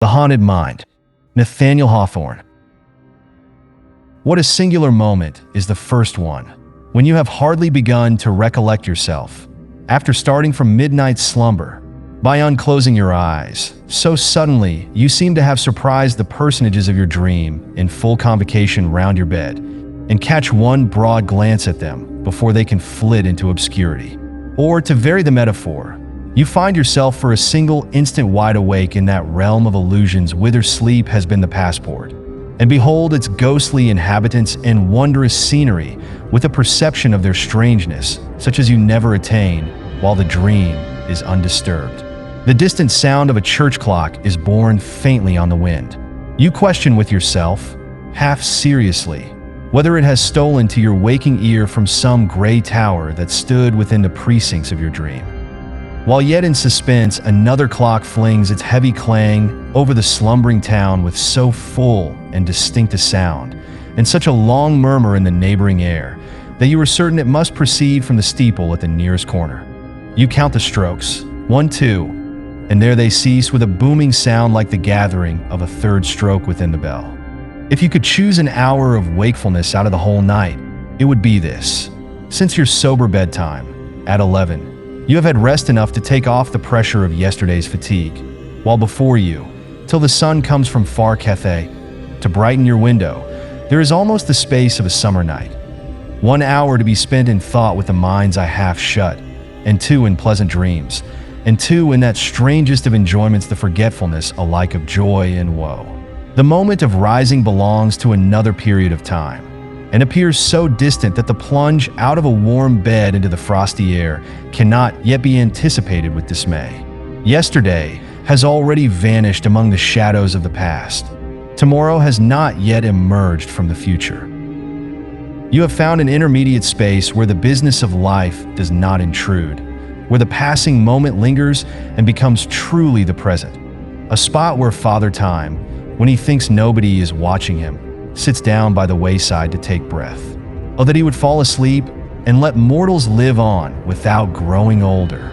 The Haunted Mind, Nathaniel Hawthorne. What a singular moment is the first one, when you have hardly begun to recollect yourself, after starting from midnight slumber, by unclosing your eyes. So suddenly, you seem to have surprised the personages of your dream in full convocation round your bed, and catch one broad glance at them before they can flit into obscurity. Or, to vary the metaphor, you find yourself for a single instant wide awake in that realm of illusions whither sleep has been the passport, and behold its ghostly inhabitants and wondrous scenery with a perception of their strangeness, such as you never attain while the dream is undisturbed. The distant sound of a church clock is borne faintly on the wind. You question with yourself, half seriously, whether it has stolen to your waking ear from some gray tower that stood within the precincts of your dream. While yet in suspense, another clock flings its heavy clang over the slumbering town with so full and distinct a sound, and such a long murmur in the neighboring air, that you are certain it must proceed from the steeple at the nearest corner. You count the strokes, 1, 2, and there they cease with a booming sound like the gathering of a third stroke within the bell. If you could choose an hour of wakefulness out of the whole night, it would be this. Since your sober bedtime, at 11, you have had rest enough to take off the pressure of yesterday's fatigue, while before you, till the sun comes from far Cathay, to brighten your window, there is almost the space of a summer night. 1 hour to be spent in thought with the mind's eye half shut, and 2 in pleasant dreams, and 2 in that strangest of enjoyments, the forgetfulness alike of joy and woe. The moment of rising belongs to another period of time, and appears so distant that the plunge out of a warm bed into the frosty air cannot yet be anticipated with dismay. Yesterday has already vanished among the shadows of the past. Tomorrow has not yet emerged from the future. You have found an intermediate space where the business of life does not intrude, where the passing moment lingers and becomes truly the present. A spot where Father Time, when he thinks nobody is watching him, sits down by the wayside to take breath. Oh, that he would fall asleep and let mortals live on without growing older.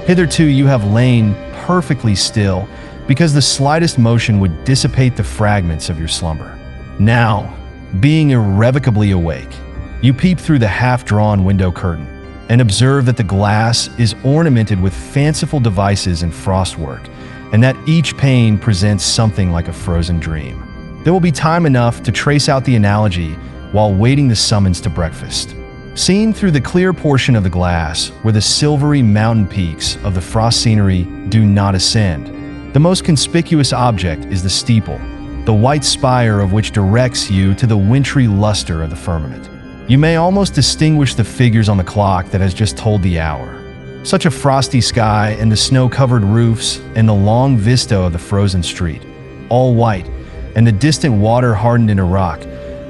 Hitherto you have lain perfectly still, because the slightest motion would dissipate the fragments of your slumber. Now, being irrevocably awake, you peep through the half-drawn window curtain and observe that the glass is ornamented with fanciful devices and frostwork, and that each pane presents something like a frozen dream. There will be time enough to trace out the analogy while waiting the summons to breakfast. Seen through the clear portion of the glass, where the silvery mountain peaks of the frost scenery do not ascend, the most conspicuous object is the steeple, the white spire of which directs you to the wintry luster of the firmament. You may almost distinguish the figures on the clock that has just told the hour. Such a frosty sky and the snow-covered roofs and the long vista of the frozen street, all white, and the distant water hardened into rock,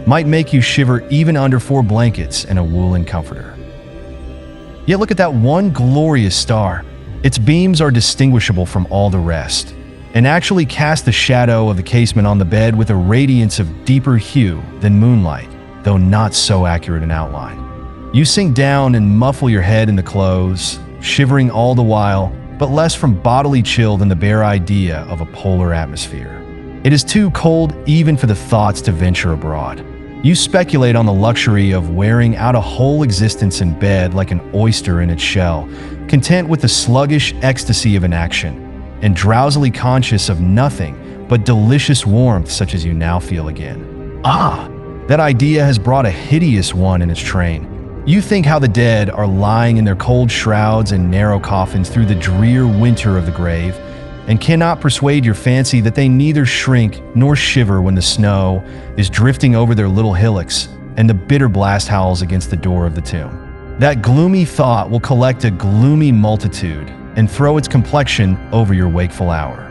might make you shiver even under 4 blankets and a woolen comforter. Yet look at that one glorious star. Its beams are distinguishable from all the rest, and actually cast the shadow of the casement on the bed with a radiance of deeper hue than moonlight, though not so accurate in outline. You sink down and muffle your head in the clothes, shivering all the while, but less from bodily chill than the bare idea of a polar atmosphere. It is too cold even for the thoughts to venture abroad. You speculate on the luxury of wearing out a whole existence in bed like an oyster in its shell, content with the sluggish ecstasy of inaction, and drowsily conscious of nothing but delicious warmth such as you now feel again. Ah, that idea has brought a hideous one in its train. You think how the dead are lying in their cold shrouds and narrow coffins through the drear winter of the grave, and cannot persuade your fancy that they neither shrink nor shiver when the snow is drifting over their little hillocks and the bitter blast howls against the door of the tomb. That gloomy thought will collect a gloomy multitude and throw its complexion over your wakeful hour.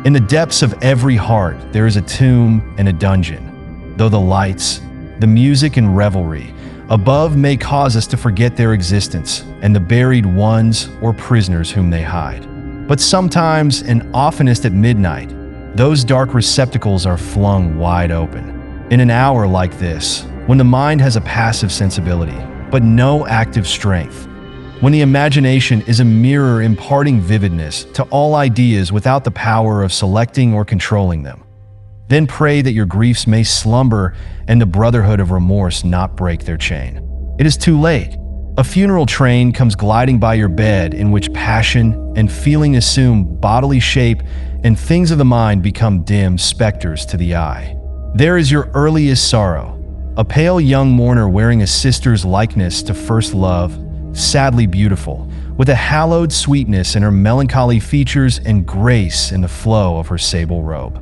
In the depths of every heart there is a tomb and a dungeon, though the lights, the music and revelry above may cause us to forget their existence and the buried ones or prisoners whom they hide. But sometimes, and oftenest at midnight, those dark receptacles are flung wide open. In an hour like this, when the mind has a passive sensibility, but no active strength, when the imagination is a mirror imparting vividness to all ideas without the power of selecting or controlling them. Then pray that your griefs may slumber and the brotherhood of remorse not break their chain. It is too late. A funeral train comes gliding by your bed in which passion and feeling assume bodily shape and things of the mind become dim specters to the eye. There is your earliest sorrow, a pale young mourner wearing a sister's likeness to first love, sadly beautiful, with a hallowed sweetness in her melancholy features and grace in the flow of her sable robe.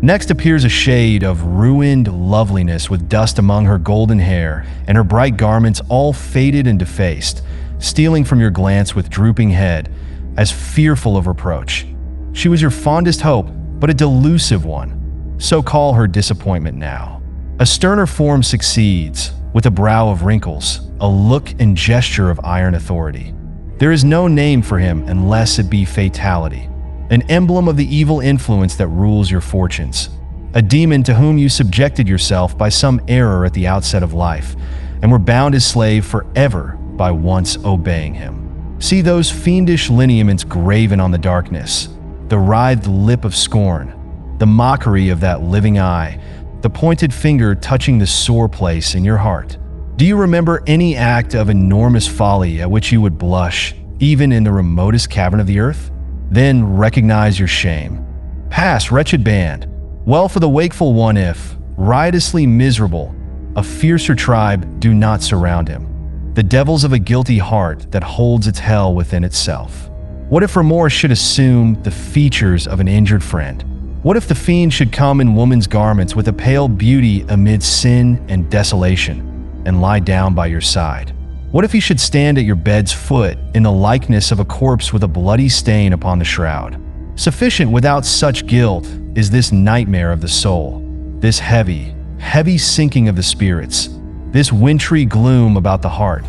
Next appears a shade of ruined loveliness with dust among her golden hair and her bright garments all faded and defaced, stealing from your glance with drooping head, as fearful of reproach. She was your fondest hope, but a delusive one. So call her disappointment now. A sterner form succeeds, with a brow of wrinkles, a look and gesture of iron authority. There is no name for him unless it be fatality, an emblem of the evil influence that rules your fortunes, a demon to whom you subjected yourself by some error at the outset of life, and were bound as slave forever by once obeying him. See those fiendish lineaments graven on the darkness, the writhed lip of scorn, the mockery of that living eye, the pointed finger touching the sore place in your heart. Do you remember any act of enormous folly at which you would blush, even in the remotest cavern of the earth? Then recognize your shame. Pass, wretched band. Well for the wakeful one if, riotously miserable, a fiercer tribe do not surround him. The devils of a guilty heart that holds its hell within itself. What if remorse should assume the features of an injured friend? What if the fiend should come in woman's garments with a pale beauty amid sin and desolation, and lie down by your side? What if he should stand at your bed's foot in the likeness of a corpse with a bloody stain upon the shroud? Sufficient without such guilt is this nightmare of the soul, this heavy, heavy sinking of the spirits, this wintry gloom about the heart,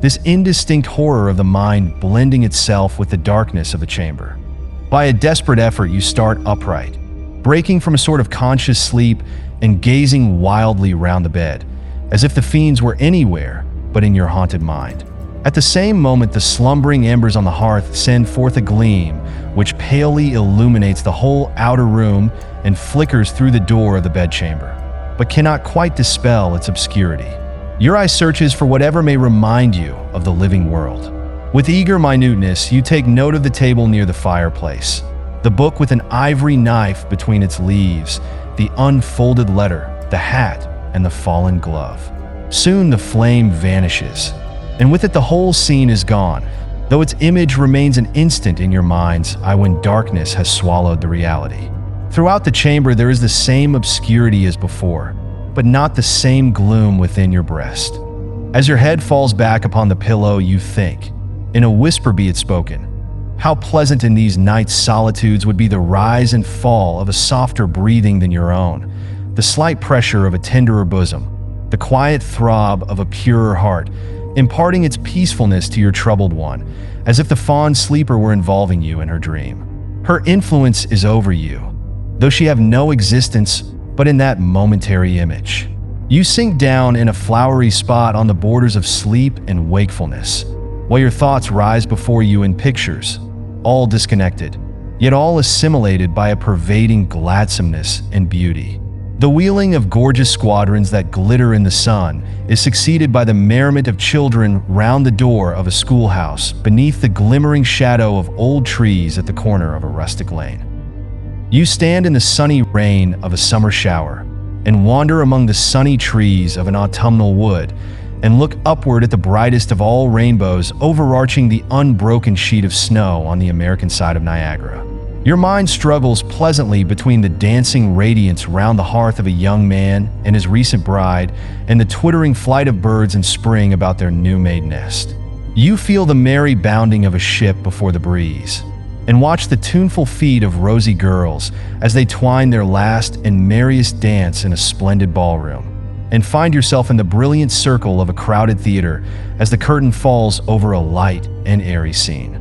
this indistinct horror of the mind blending itself with the darkness of the chamber. By a desperate effort you start upright, breaking from a sort of conscious sleep and gazing wildly round the bed, as if the fiends were anywhere but in your haunted mind. At the same moment, the slumbering embers on the hearth send forth a gleam which palely illuminates the whole outer room and flickers through the door of the bedchamber, but cannot quite dispel its obscurity. Your eye searches for whatever may remind you of the living world. With eager minuteness, you take note of the table near the fireplace, the book with an ivory knife between its leaves, the unfolded letter, the hat, and the fallen glove. Soon the flame vanishes, and with it the whole scene is gone, though its image remains an instant in your mind's eye when darkness has swallowed the reality. Throughout the chamber there is the same obscurity as before, but not the same gloom within your breast. As your head falls back upon the pillow, you think, in a whisper be it spoken, how pleasant in these night solitudes would be the rise and fall of a softer breathing than your own, the slight pressure of a tenderer bosom, the quiet throb of a purer heart, imparting its peacefulness to your troubled one, as if the fond sleeper were involving you in her dream. Her influence is over you, though she have no existence but in that momentary image. You sink down in a flowery spot on the borders of sleep and wakefulness, while your thoughts rise before you in pictures, all disconnected, yet all assimilated by a pervading gladsomeness and beauty. The wheeling of gorgeous squadrons that glitter in the sun is succeeded by the merriment of children round the door of a schoolhouse beneath the glimmering shadow of old trees at the corner of a rustic lane. You stand in the sunny rain of a summer shower and wander among the sunny trees of an autumnal wood and look upward at the brightest of all rainbows overarching the unbroken sheet of snow on the American side of Niagara. Your mind struggles pleasantly between the dancing radiance round the hearth of a young man and his recent bride and the twittering flight of birds in spring about their new-made nest. You feel the merry bounding of a ship before the breeze and watch the tuneful feet of rosy girls as they twine their last and merriest dance in a splendid ballroom, and find yourself in the brilliant circle of a crowded theater as the curtain falls over a light and airy scene.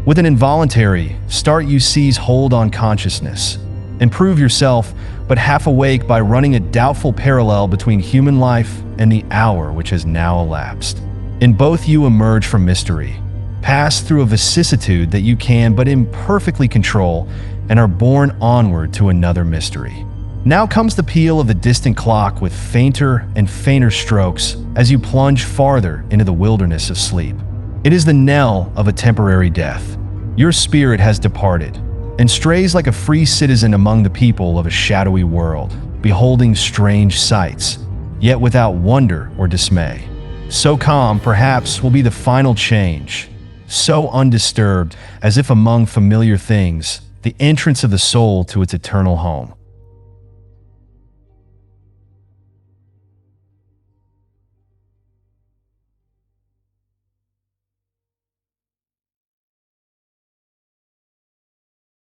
With an involuntary start you seize hold on consciousness, and prove yourself but half awake by running a doubtful parallel between human life and the hour which has now elapsed. In both you emerge from mystery, pass through a vicissitude that you can but imperfectly control, and are borne onward to another mystery. Now comes the peal of the distant clock with fainter and fainter strokes as you plunge farther into the wilderness of sleep. It is the knell of a temporary death. Your spirit has departed and strays like a free citizen among the people of a shadowy world, beholding strange sights, yet without wonder or dismay. So calm, perhaps, will be the final change, so undisturbed, as if among familiar things, the entrance of the soul to its eternal home.